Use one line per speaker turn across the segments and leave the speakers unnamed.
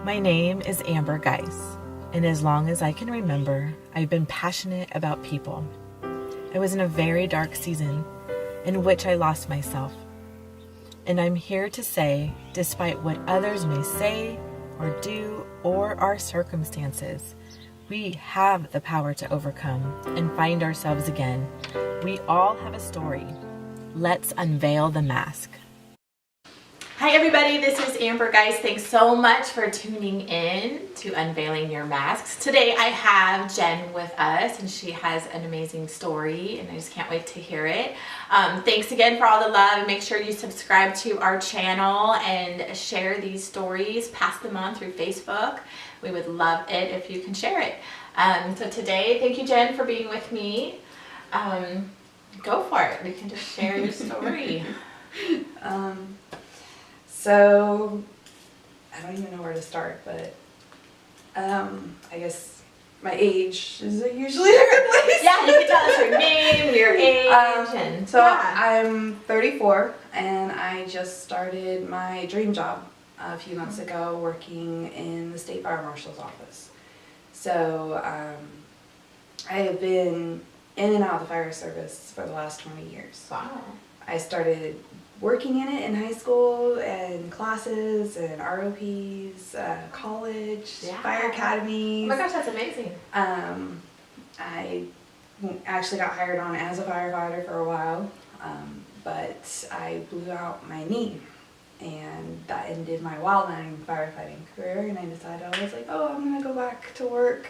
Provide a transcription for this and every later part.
My name is Amber Geis, and as long as I can remember, I've been passionate about people. I was in a very dark season in which I lost myself. And I'm here to say, despite what others may say or do or our circumstances, we have the power to overcome and find ourselves again. We all have a story. Let's unveil the mask. Hi everybody, this is Amber Geis. Thanks so much for tuning in to Unveiling Your Masks. Today I have Jen with us and she has an amazing story and I just can't wait to hear it. Thanks again for all the love. Make sure you subscribe to our channel and share these stories. Pass them on through Facebook. We would love it if you can share it. So today, thank you Jen for being with me. Go for it. You can just share your story.
So, I don't even know where to start, but I guess my age is usually a good place.
Yeah, you can tell us your name, your age,
I'm 34, and I just started my dream job a few months ago working in the State Fire Marshal's office. So, I have been in and out of the fire service for the last 20 years.
Wow.
I started working in it in high school and classes and ROPs, college, fire academies.
Oh my gosh, that's amazing.
I actually got hired on as a firefighter for a while, but I blew out my knee and that ended my wildland firefighting career, and I decided, I was like, oh, I'm going to go back to work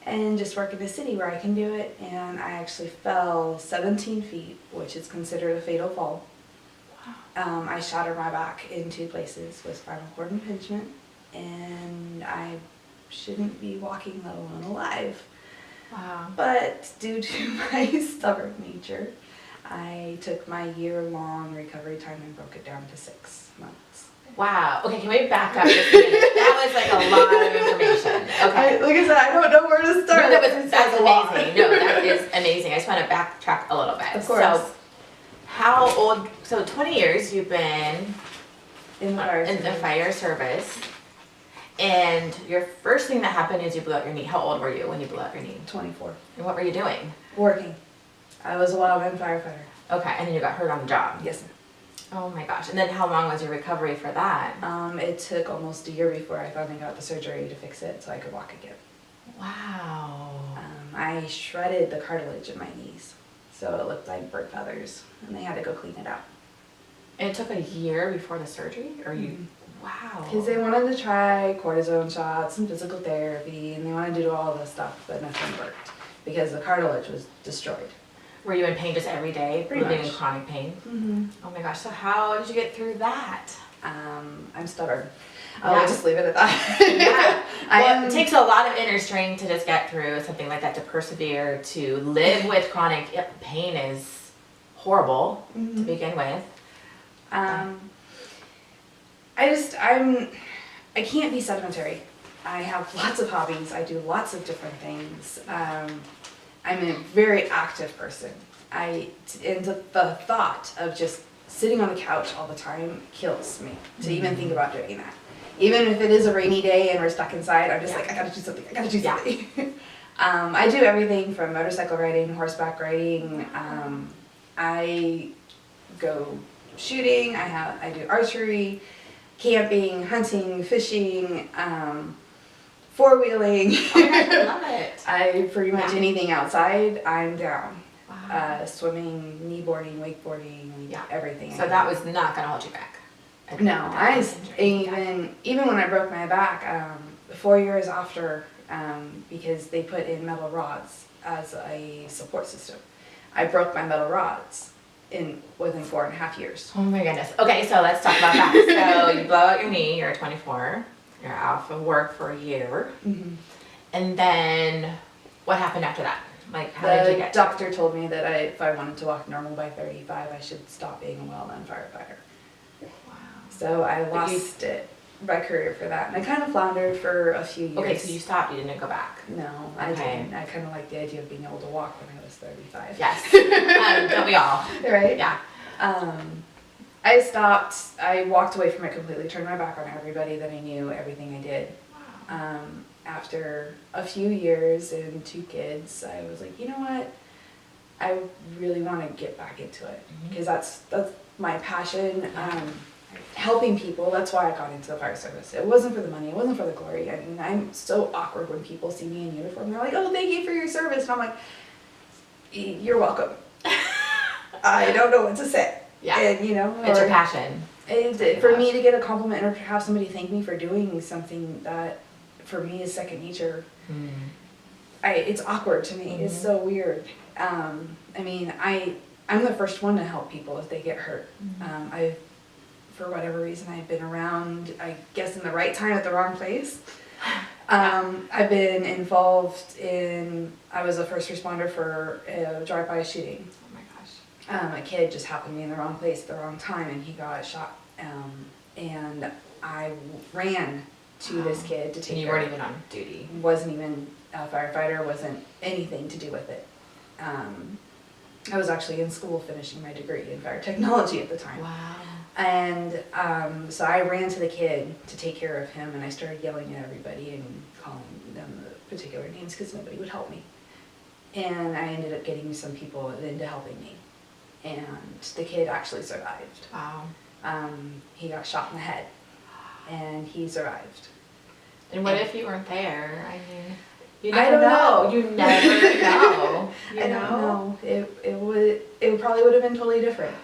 and just work in a city where I can do it. And I actually fell 17 feet, which is considered a fatal fall. I shattered my back in 2 places with spinal cord impingement, and I shouldn't be walking, let alone alive.
Wow.
But due to my stubborn nature, I took my year-long recovery time and broke it down to 6 months.
Wow. Okay, can we back up just a minute? That was like a lot of information. Okay.
Like I said, I don't know where to start.
No, that's amazing. No, that is amazing. I just want to backtrack a little bit.
Of course.
So, how old? So 20 years you've been
in the
fire service, and your first thing that happened is you blew out your knee. How old were you when you blew out your knee?
24.
And what were you doing?
Working. I was a wildland firefighter.
Okay, and then you got hurt on the job.
Yes, ma'am.
Oh my gosh. And then how long was your recovery for that?
It took almost a year before I finally got the surgery to fix it so I could walk again.
Wow.
I shredded the cartilage in my knees, so it looked like bird feathers, and they had to go clean it out.
And it took a year before the surgery? Or you? Wow.
Because they wanted to try cortisone shots and physical therapy, and they wanted to do all this stuff, but nothing worked because the cartilage was destroyed.
Were you in pain just every day?
Pretty
Living
much.
in chronic pain?
Mm-hmm.
Oh my gosh, so how did you get through that?
I'm stubborn. I'll just leave it at that.
Yeah. It takes a lot of inner strength to just get through something like that, to persevere, to live with chronic pain is horrible to begin with.
I can't be sedentary. I have lots of hobbies. I do lots of different things. I'm a very active person. And the thought of just sitting on the couch all the time kills me to even think about doing that. Even if it is a rainy day and we're stuck inside, I'm just like, I gotta do something, I gotta do something. I do everything from motorcycle riding, horseback riding. I go shooting, I do archery, camping, hunting, fishing, 4-wheeling.
Oh my gosh, I love it.
I pretty much anything outside, I'm down.
Wow.
Swimming, kneeboarding, wakeboarding, everything.
So that was not going to hold you back?
No, even when I broke my back, 4 years after, because they put in metal rods as a support system, I broke my metal rods within 4.5 years.
Oh my goodness. Okay, so let's talk about that. So you blow out your knee, you're 24, you're off of work for a year, and then what happened after that? Like, how did you get
The doctor told me that if I wanted to walk normal by 35, I should stop being a wildland firefighter. Wow. So I lost my career for that, and I kind of floundered for a few years.
Okay, so you stopped, you didn't go back?
No, I didn't. I kind of like the idea of being able to walk when I was 35.
Yes, don't we all?
Right?
Yeah.
I stopped. I walked away from it completely, turned my back on everybody that I knew, everything I did.
Wow.
After a few years and 2 kids, I was like, you know what? I really want to get back into it because that's my passion. Helping people. That's why I got into the fire service. It wasn't for the money. It wasn't for the glory. I mean, I'm so awkward when people see me in uniform. They're like, "Oh, thank you for your service," and I'm like, "You're welcome." I don't know what to say.
Yeah.
And, you know,
It's your passion.
For me to get a compliment or to have somebody thank me for doing something that for me is second nature, it's awkward to me. It's so weird. I mean, I'm the first one to help people if they get hurt. For whatever reason, I've been around, I guess, in the right time at the wrong place. I've been involved in, I was a first responder for a drive-by shooting.
Oh my gosh.
A kid just happened to be in the wrong place at the wrong time and he got shot. And I ran to this kid to take
And you
care
weren't even on duty.
Wasn't even a firefighter, wasn't anything to do with it. I was actually in school finishing my degree in fire technology at the time.
Wow.
And so I ran to the kid to take care of him and I started yelling at everybody and calling them the particular names because nobody would help me. And I ended up getting some people into helping me. And the kid actually survived.
Wow.
He got shot in the head and he survived.
And what if you weren't there? I mean, you
I
never
don't know.
You never know.
I don't know. It probably would have been totally different.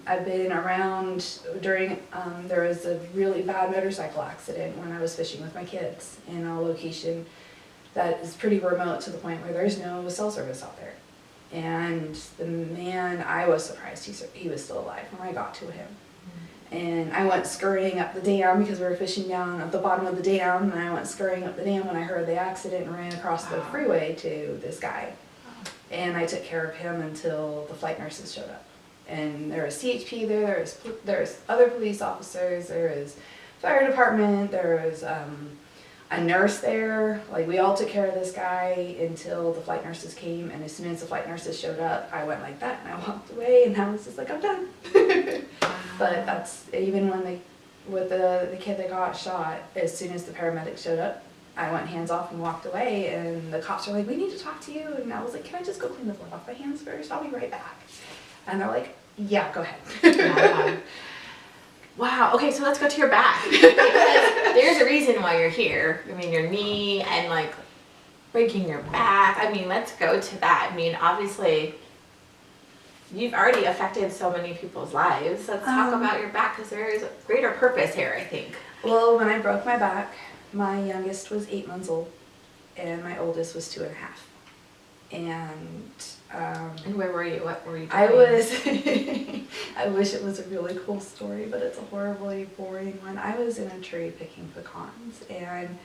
I've been around during, there was a really bad motorcycle accident when I was fishing with my kids in a location that is pretty remote to the point where there's no cell service out there. And the man, I was surprised he was still alive when I got to him. And I went scurrying up the dam because we were fishing down at the bottom of the dam, and I went scurrying up the dam when I heard the accident and ran across the freeway to this guy. And I took care of him until the flight nurses showed up. And there was CHP there, there's other police officers, there was fire department, there was a nurse there. Like, we all took care of this guy until the flight nurses came, and as soon as the flight nurses showed up, I went like that and I walked away and I was just like, I'm done. But that's, even when with the kid that got shot, as soon as the paramedics showed up, I went hands off and walked away, and the cops were like, we need to talk to you. And I was like, can I just go clean the blood off my hands first? I'll be right back. And they're like, yeah, go ahead.
Yeah. Wow. Okay, so let's go to your back. Because there's a reason why you're here. I mean, your knee and like breaking your back. I mean, let's go to that. I mean, obviously, you've already affected so many people's lives. Let's talk about your back because there is a greater purpose here, I think.
Well, when I broke my back, my youngest was 8 months old, and my oldest was 2.5. And
where were you? What were you doing?
I was, I wish it was a really cool story, but it's a horribly boring one. I was in a tree picking pecans, and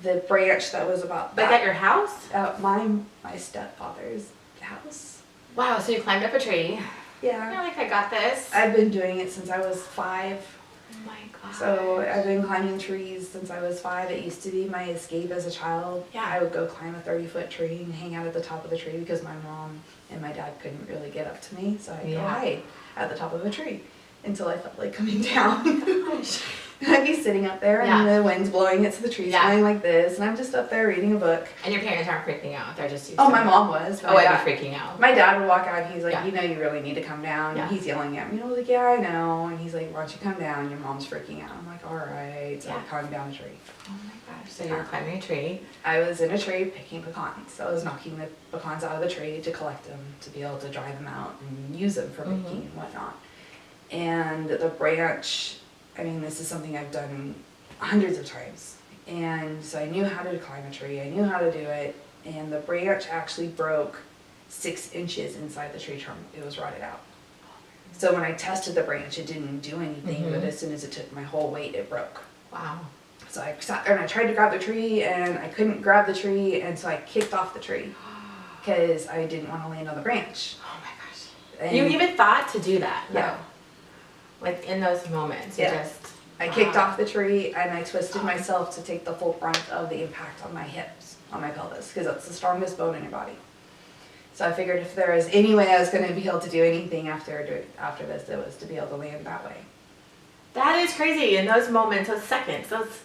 the branch that was about
Like at your house?
My stepfather's house.
Wow, so you climbed up a tree.
Yeah.
You're like, I got this.
I've been doing it since I was 5.
Oh my god.
So I've been climbing trees since I was 5. It used to be my escape as a child.
Yeah.
I would go climb a 30-foot tree and hang out at the top of the tree because my mom and my dad couldn't really get up to me. So I'd go hide at the top of a tree until I felt like coming down.
Gosh.
I'd be sitting up there and the wind's blowing it, so the tree's going like this, and I'm just up there reading a book.
And your parents aren't freaking out. They're just used
Oh,
to
my
it.
mom was.
I'd be freaking out.
My dad would walk out, he's like,
Yeah.
you know you really need to come down.
Yeah.
He's yelling at me. I was like, yeah, I know. And he's like, why don't you come down? Your mom's freaking out. I'm like, all right. So I climbed down the tree.
Oh my gosh. So you were climbing a tree.
I was in a tree picking pecans. So I was knocking the pecans out of the tree to collect them, to be able to dry them out and use them for baking and whatnot. And the branch, I mean, this is something I've done hundreds of times. And so I knew how to climb a tree. I knew how to do it. And the branch actually broke 6 inches inside the tree trunk. It was rotted out. So when I tested the branch, it didn't do anything, but as soon as it took my whole weight, it broke.
Wow. So
I sat there and I tried to grab the tree, and I couldn't grab the tree, and so I kicked off the tree because I didn't want to land on the branch.
Oh my gosh.
And
You even thought to do that?
Yeah.
Like in those moments, you just...
I kicked off the tree, and I twisted myself to take the full brunt of the impact on my hips, on my pelvis, because that's the strongest bone in your body. So I figured if there was any way I was going to be able to do anything after this, it was to be able to land that way.
That is crazy. In those moments, those seconds, those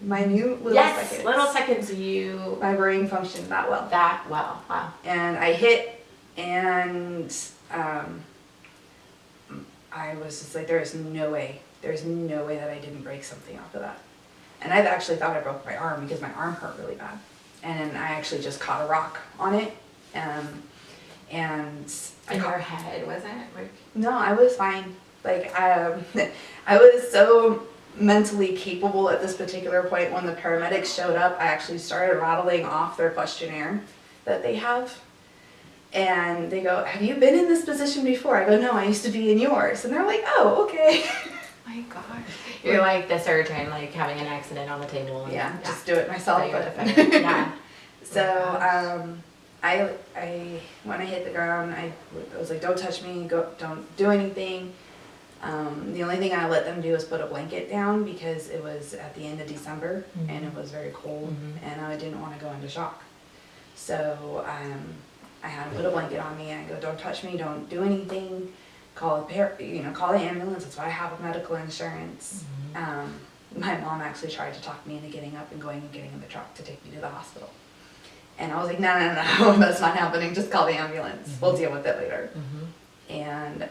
Minute little
yes,
seconds.
little seconds
My brain functioned that well.
That well. Wow.
And I hit, and I was just like, there's no way that I didn't break something off of that. And I actually thought I broke my arm because my arm hurt really bad. And I actually just caught a rock on it. And
In your head, was it? Like,
no, I was fine. Like, I was so mentally capable at this particular point. When the paramedics showed up, I actually started rattling off their questionnaire that they have. And they go, have you been in this position before? I go, no, I used to be in yours. And they're like, oh, okay.
my gosh. You're like the surgeon, like having an accident on the table. And,
yeah, just do it myself.
Yeah.
So, I when I hit the ground, I was like, don't touch me, don't do anything. The only thing I let them do was put a blanket down because it was at the end of December and it was very cold and I didn't want to go into shock. So I had to put a blanket on me and I go, don't touch me, don't do anything. Call the ambulance. That's why I have a medical insurance. My mom actually tried to talk me into getting up and going and getting in the truck to take me to the hospital. And I was like, no, that's not happening. Just call the ambulance. We'll deal with it later. And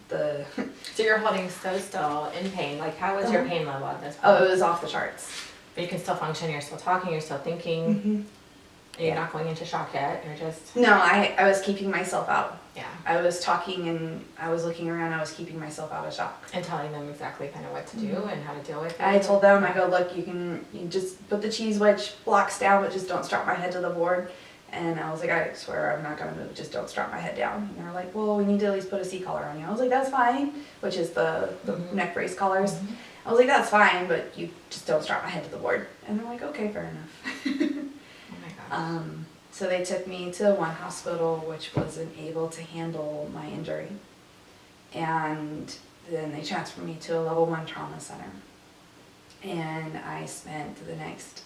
So you're holding so still in pain. Like, how was your pain level at this point?
Oh, it was off the charts.
But you can still function. You're still talking. You're still thinking. You're not going into shock yet. You're just...
No, I was keeping myself out.
Yeah.
I was talking and I was looking around. I was keeping myself out of shock.
And telling them exactly kind of what to do and how to deal with it.
I told them, I go, look, you just put the cheese wedge blocks down, but just don't strap my head to the board. And I was like, I swear I'm not going to move. Just don't strap my head down. And they're like, well, we need to at least put a C-collar on you. I was like, that's fine, which is the neck brace collars. I was like, that's fine, but you just don't strap my head to the board. And they're like, okay, fair enough.
Oh my gosh.
So they took me to one hospital which wasn't able to handle my injury. And then they transferred me to a level 1 trauma center. And I spent the next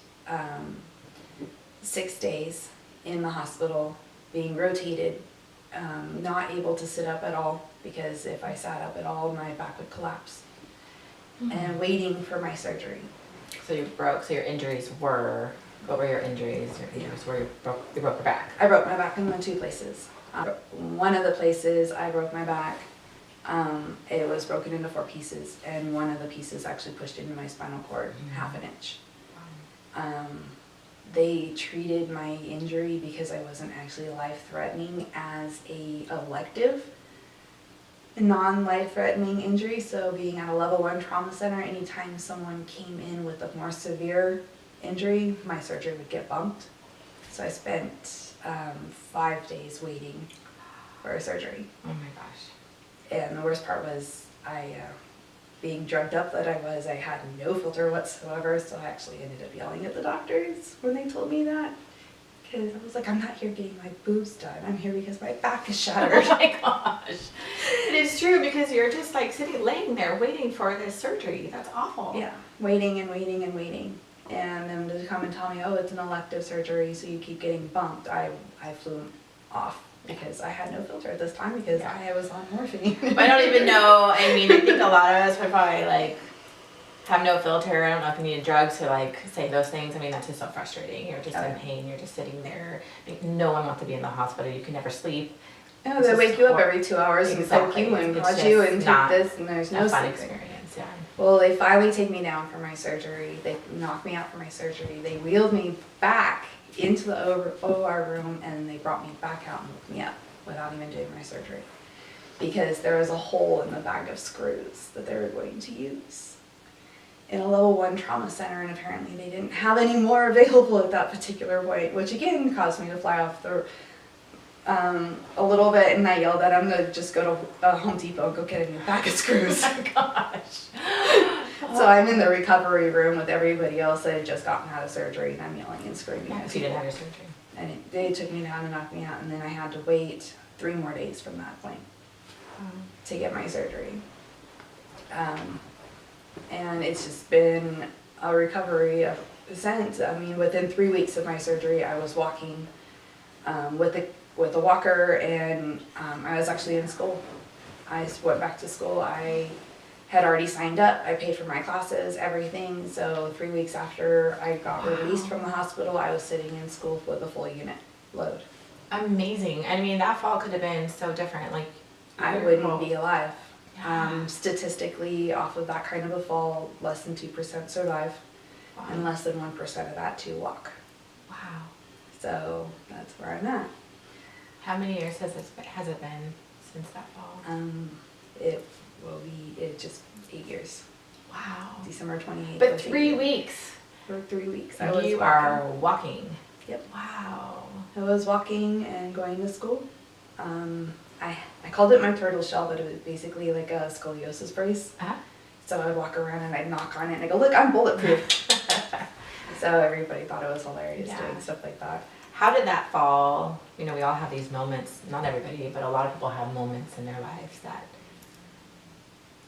6 days in the hospital being rotated, not able to sit up at all because if I sat up at all my back would collapse. And waiting for my surgery.
So your injuries were... What were your injuries? Your injuries were you broke your back.
I broke my back in 2 places. One of the places I broke my back, it was broken into 4 pieces, and one of the pieces actually pushed into my spinal cord half an inch. They treated my injury because I wasn't actually life-threatening as a elective, non-life-threatening injury. So being at a level 1 trauma center, anytime someone came in with a more severe injury, my surgery would get bumped. So I spent 5 days waiting for a surgery.
Oh my gosh.
And the worst part was being drugged up that I had no filter whatsoever, so I actually ended up yelling at the doctors when they told me that. Because I was like, I'm not here getting my boobs done. I'm here because my back is shattered.
Oh my gosh. It is true because you're just like laying there waiting for this surgery. That's awful.
Yeah, waiting and waiting and waiting. And then to come and tell me, oh, it's an elective surgery, so you keep getting bumped. I flew off because I had no filter at this time because I was on morphine.
I don't even know. I mean, I think a lot of us would probably like have no filter. I don't know if you needed drugs to like say those things. I mean, that's just so frustrating. You're just in pain. You're just sitting there. Like, no one wants to be in the hospital. You can never sleep.
No, they wake you up every 2 hours and poke you and prod you and take this, and there's no
fun
sleeping.
experience. Yeah.
Well, they finally take me down for my surgery. They knocked me out for my surgery. They wheeled me back into the OR room and they brought me back out and woke me up without even doing my surgery. Because there was a hole in the bag of screws that they were going to use in a level 1 trauma center, and apparently they didn't have any more available at that particular point, which again caused me to fly off the a little bit, and I yelled at him to just go to Home Depot and go get a new bag of screws.
Oh my gosh.
So I'm in the recovery room with everybody else that had just gotten out of surgery, and I'm yelling and screaming.
Because you didn't have your surgery.
And they took me down and knocked me out, and then I had to wait 3 more days from that point to get my surgery. And it's just been a recovery since. I mean, within 3 weeks of my surgery, I was walking with with a walker, and I was actually in school. I went back to school. I had already signed up. I paid for my classes, everything. So 3 weeks after I got released from the hospital, I was sitting in school with a full unit load.
Amazing. I mean, that fall could have been so different. Like,
I wouldn't be alive.
Yeah.
Statistically, off of that kind of a fall, less than 2% survive,
Wow.
and less than 1% of that to walk.
Wow.
So that's where I'm at.
How many years has it been since that fall?
It will be just 8 years.
Wow.
December 28th.
But
was 8
3
years.
weeks.
For 3 weeks, I
You
was walking.
are walking.
Yep.
Wow.
I was walking and going to school. I called it my turtle shell, but it was basically like a scoliosis brace.
Uh-huh.
So I'd walk around and I'd knock on it and I go, look, I'm bulletproof. So everybody thought it was hilarious doing stuff like that.
How did that fall? You know, we all have these moments, not everybody, but a lot of people have moments in their lives that,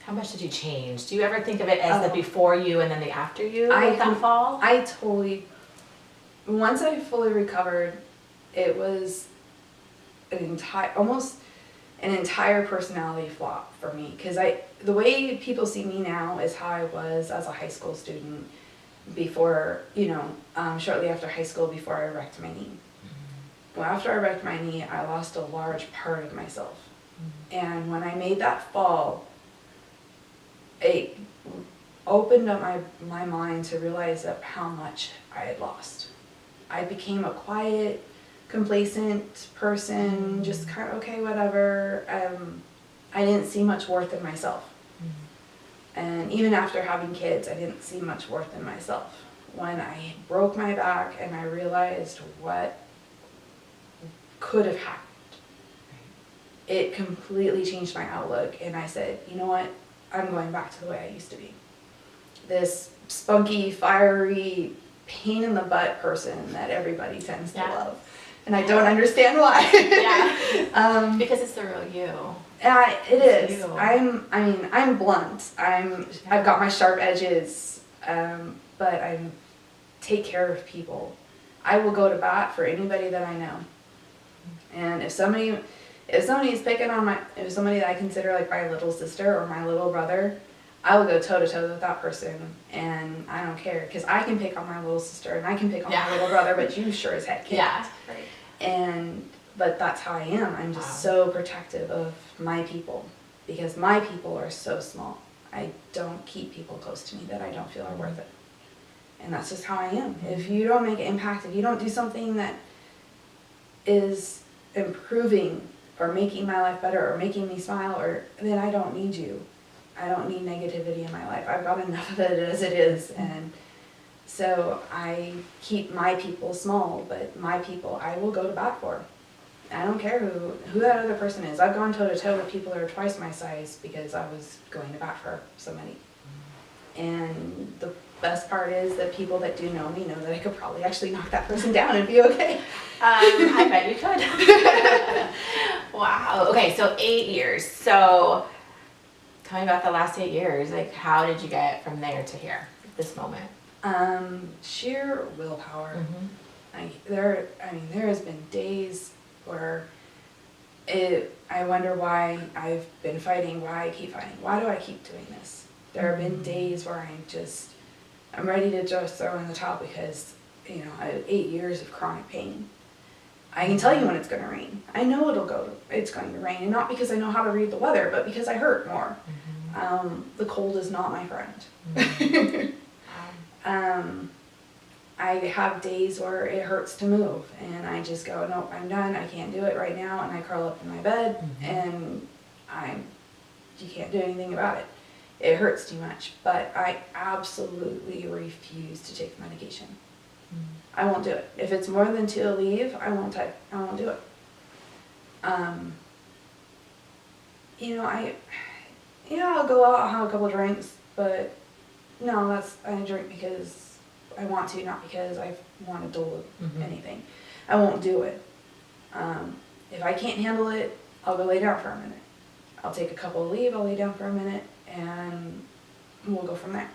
how much did you change? Do you ever think of it as the before you and then the after you with that fall?
I totally, once I fully recovered, it was almost an entire personality flop for me. Because the way people see me now is how I was as a high school student before, shortly after high school, before I wrecked my knee. Well, after I wrecked my knee, I lost a large part of myself. And when I made that fall, it opened up my mind to realize that how much I had lost. I became a quiet, complacent person, just kind of, okay, whatever. I didn't see much worth in myself. And even after having kids, I didn't see much worth in myself. When I broke my back and I realized what could have happened, it completely changed my outlook. And I said, you know what? I'm going back to the way I used to be. This spunky, fiery, pain in the butt person that everybody tends to love. And I don't understand why.
Because it's the real you.
It is. I'm blunt. I've got my sharp edges, but I take care of people. I will go to bat for anybody that I know. And if somebody's picking on if somebody that I consider like my little sister or my little brother, I will go toe to toe with that person, and I don't care, because I can pick on my little sister and I can pick on my little brother, but you sure as heck can't.
Yeah. Right.
But that's how I am. I'm just so protective of my people, because my people are so small. I don't keep people close to me that I don't feel are worth it. And that's just how I am. If you don't make an impact, if you don't do something that is improving or making my life better or making me smile, then I don't need you. I don't need negativity in my life. I've got enough of it as it is. And so I keep my people small, but my people I will go to bat for. I don't care who that other person is. I've gone toe to toe with people that are twice my size because I was going to bat for somebody. And the best part is that people that do know me know that I could probably actually knock that person down and be okay.
I bet you could. Wow. Okay, so 8 years. So tell me about the last 8 years. Like, how did you get from there to here, this moment?
Sheer willpower. There has been days where I wonder why I've been fighting, why I keep fighting. Why do I keep doing this? There have been days where I'm ready to just throw in the towel because, I have 8 years of chronic pain. I can tell you when it's going to rain. I know it's going to rain, and not because I know how to read the weather, but because I hurt more. The cold is not my friend. I have days where it hurts to move, and I just go, nope, I'm done, I can't do it right now, and I curl up in my bed, and you can't do anything about it. It hurts too much, but I absolutely refuse to take the medication. I won't do it. If it's more than 2 a leave, I won't do it. I'll go out, I'll have a couple drinks, but no, I drink because I want to, not because I want to do anything. I won't do it. If I can't handle it, I'll go lay down for a minute. I'll take a couple of leave, I'll lay down for a minute, and we'll go from there.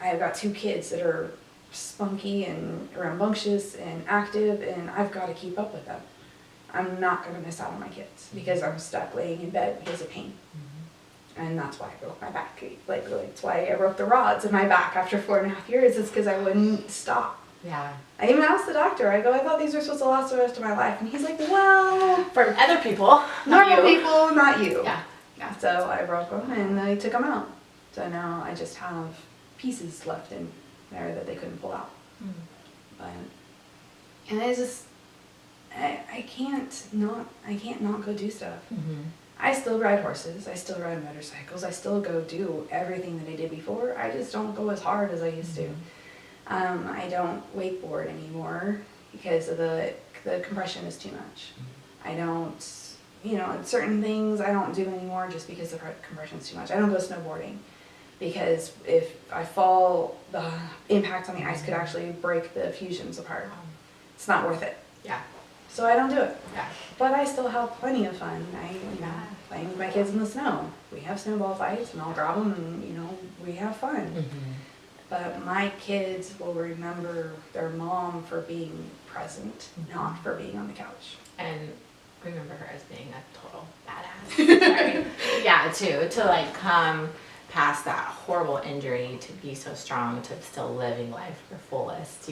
I've got 2 kids that are spunky and rambunctious and active, and I've got to keep up with them. I'm not going to miss out on my kids because I'm stuck laying in bed because of pain. And that's why I broke my back. Like, that's why I broke the rods in my back after 4.5 years, is because I wouldn't stop.
Yeah.
I even asked the doctor, I go, I thought these were supposed to last the rest of my life. And he's like, well,
For other people,
normal people, not you.
Yeah.
Yeah. So I broke them and I took them out. So now I just have pieces left in there that they couldn't pull out. But, and it's just, I can't not go do stuff. I still ride horses, I still ride motorcycles, I still go do everything that I did before. I just don't go as hard as I used to. I don't wakeboard anymore because of the compression is too much. I don't, certain things I don't do anymore just because the compression is too much. I don't go snowboarding because if I fall, the impact on the ice could actually break the fusions apart. It's not worth it.
Yeah.
So I don't do it.
Yeah.
But I still have plenty of fun. Playing with my kids in the snow. We have snowball fights and I'll grab them and, we have fun. But my kids will remember their mom for being present, not for being on the couch.
And remember her as being a total badass. Sorry. Yeah, to like come past that horrible injury, to be so strong, to still living life your fullest,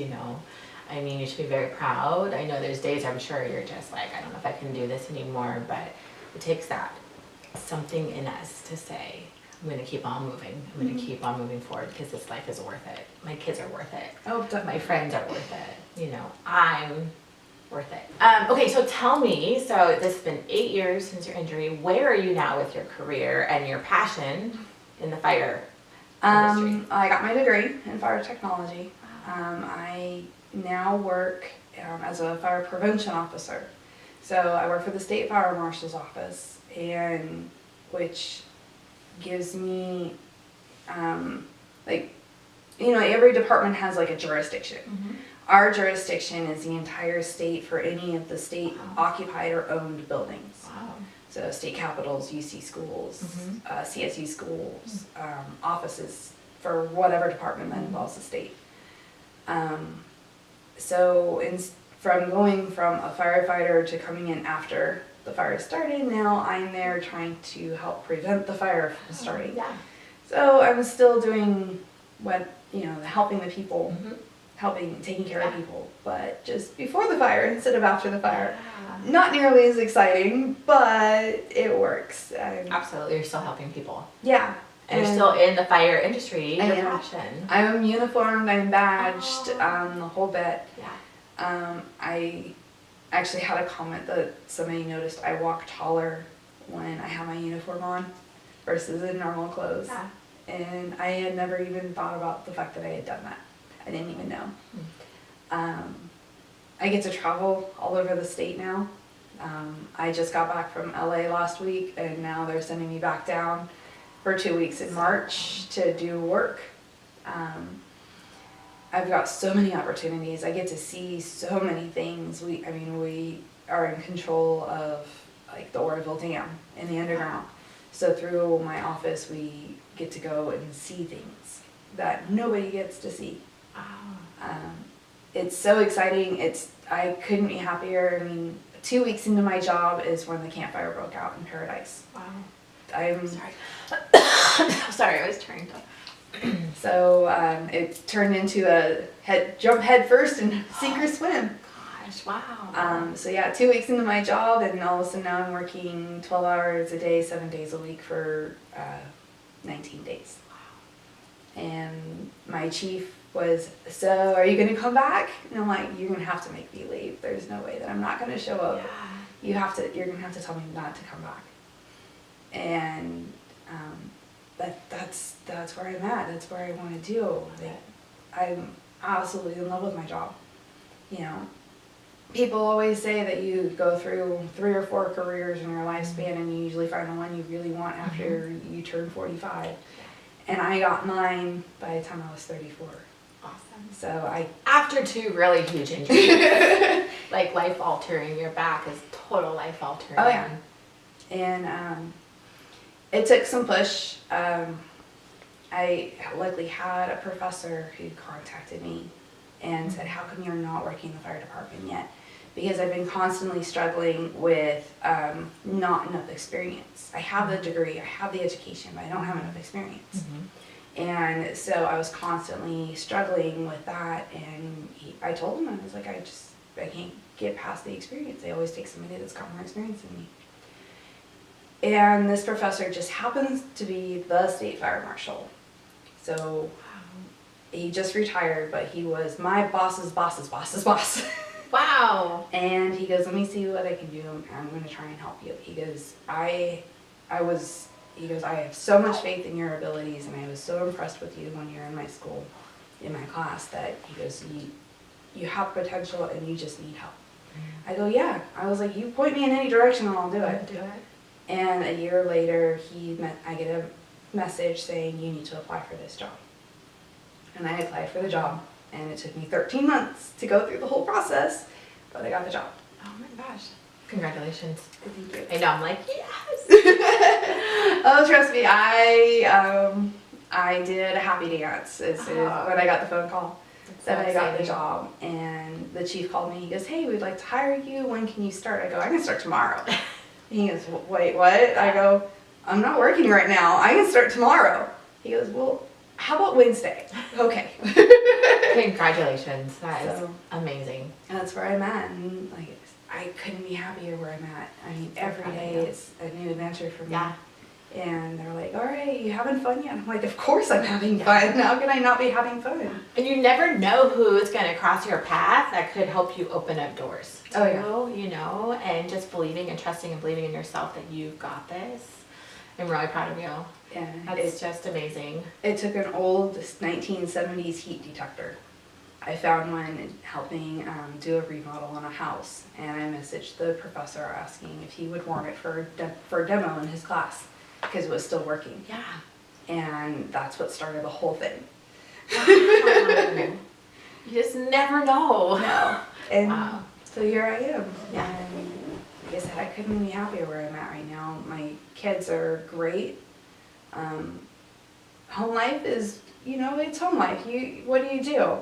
I mean, you should be very proud. I know there's days I'm sure you're just like, I don't know if I can do this anymore, but it takes that something in us to say, I'm going to keep on moving. I'm going to keep on moving forward because this life is worth it. My kids are worth it.
Oh, definitely.
My friends are worth it. I'm worth it. Okay, so tell me, so this has been 8 years since your injury. Where are you now with your career and your passion in the fire industry?
I got my degree in fire technology. I now work as a fire prevention officer. So I work for the state fire marshal's office, and which gives me every department has like a jurisdiction. Our jurisdiction is the entire state for any of the state occupied or owned buildings.
Wow.
So state capitals, UC schools, CSU schools, offices for whatever department that involves the state. So from going from a firefighter to coming in after the fire started, now I'm there trying to help prevent the fire from starting.
Yeah.
So I'm still doing helping the people, taking care of people, but just before the fire instead of after the fire.
Yeah.
Not nearly as exciting, but it works.
Absolutely, you're still helping people.
Yeah.
And you're still in the fire industry, your
am.
passion.
I'm uniformed, I'm badged, the whole bit.
Yeah.
I actually had a comment that somebody noticed I walk taller when I have my uniform on versus in normal clothes.
Yeah.
And I had never even thought about the fact that I had done that. I didn't even know. I get to travel all over the state now. I just got back from LA last week, and now they're sending me back down for 2 weeks in March to do work. I've got so many opportunities. I get to see so many things. We are in control of like the Oroville Dam in the underground. So through my office, we get to go and see things that nobody gets to see. It's so exciting. I couldn't be happier. 2 weeks into my job is when the camp fire broke out in Paradise.
Wow.
I'm
sorry. Sorry, I was trying to.
So it turned into a jump head first and sink or swim.
Gosh, wow.
So yeah, 2 weeks into my job, and all of a sudden now I'm working 12 hours a day, 7 days a week for 19 days. Wow. And my chief was, so are you going to come back? And I'm like, you're going to have to make me leave. There's no way that I'm not going to show up. Yeah. You're going to have to tell me not to come back. And that's where I'm at. That's where I want to do. I'm absolutely in love with my job. People always say that you go through 3 or 4 careers in your lifespan, and you usually find the one you really want after you turn 45. And I got mine by the time I was 34.
Awesome.
So
after 2 really huge injuries, like life altering. Your back is total life altering.
Oh yeah. And it took some push. I luckily had a professor who contacted me and said, how come you're not working in the fire department yet? because I've been constantly struggling with not enough experience. I have the degree, I have the education, but I don't have enough experience. And so I was constantly struggling with that, and I told him, I was like, I can't get past the experience. They always take somebody that's got more experience than me. And this professor just happens to be the state fire marshal. So he just retired, but he was my boss's boss's boss's boss.
Wow.
And he goes, let me see what I can do. I'm going to try and help you. He goes, I have so much faith in your abilities, and I was so impressed with you when you're in my school, in my class, that he goes, you have potential and you just need help. I go, yeah. I was like, you point me in any direction and I'll do it. And a year later, I get a message saying, you need to apply for this job. And I applied for the job, and it took me 13 months to go through the whole process, but I got the job.
Oh my gosh. Congratulations.
Thank you.
I know, I'm like, yes.
Oh, trust me, I did a happy dance as soon as when I got the phone call that I got the job. And the chief called me. He goes, hey, we'd like to hire you. When can you start? I go, I can start tomorrow. And he goes, wait, what? I go, I'm not working right now. I can start tomorrow. He goes, well, how about Wednesday? Okay.
Congratulations. That is amazing.
And that's where I'm at. And like, I couldn't be happier where I'm at. I mean, every day is a new adventure for me.
Yeah.
And they're like, all right, you having fun yet? I'm like, of course I'm having fun. How can I not be having fun?
And you never know who's going to cross your path that could help you open up doors.
Oh, yeah.
You know, and just believing and trusting and believing in yourself that you've got this. I'm really proud of you.
Yeah.
That's just amazing.
It took an old 1970s heat detector. I found one helping do a remodel on a house, and I messaged the professor asking if he would warm it for a demo in his class, because it was still working.
Yeah.
And that's what started the whole thing.
You just never know.
No. And
wow.
so here I am.
Yeah.
And like I said, I couldn't be happier where I'm at right now. My kids are great. Home life is, it's home life. What do?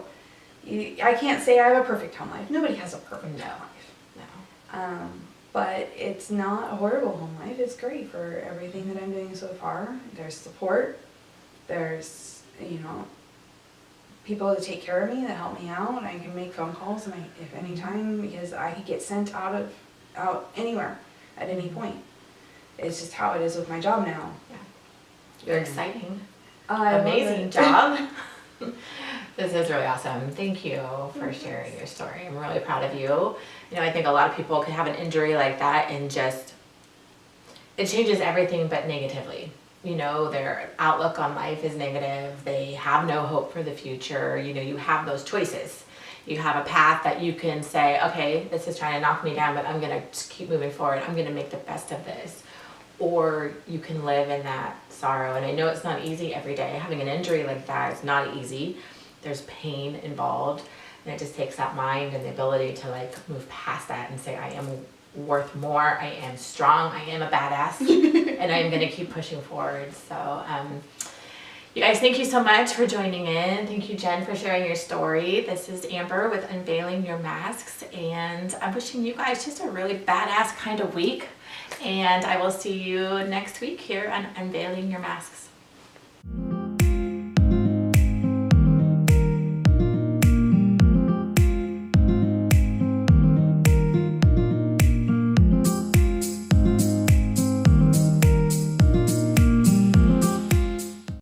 I can't say I have a perfect home life. Nobody has a perfect home life.
No.
But it's not a horrible home life. It's great for everything that I'm doing so far. There's support. There's, people to take care of me, that help me out. I can make phone calls if any time, because I could get sent out anywhere at any point. It's just how it is with my job now.
Yeah. You're exciting.
Amazing
job. This is really awesome. Thank you for sharing your story. I'm really proud of you. I think a lot of people could have an injury like that and it changes everything but negatively. Their outlook on life is negative. They have no hope for the future. You have those choices. You have a path that you can say, okay, this is trying to knock me down, but I'm going to just keep moving forward. I'm going to make the best of this. Or you can live in that sorrow. And I know it's not easy every day. Having an injury like that is not easy. There's pain involved. And it just takes that mind and the ability to move past that and say, I am worth more. I am strong. I am a badass. And I'm going to keep pushing forward. So, you guys, thank you so much for joining in. Thank you, Jen, for sharing your story. This is Amber with Unveiling Your Masks. And I'm wishing you guys just a really badass kind of week. And I will see you next week here on Unveiling Your Masks.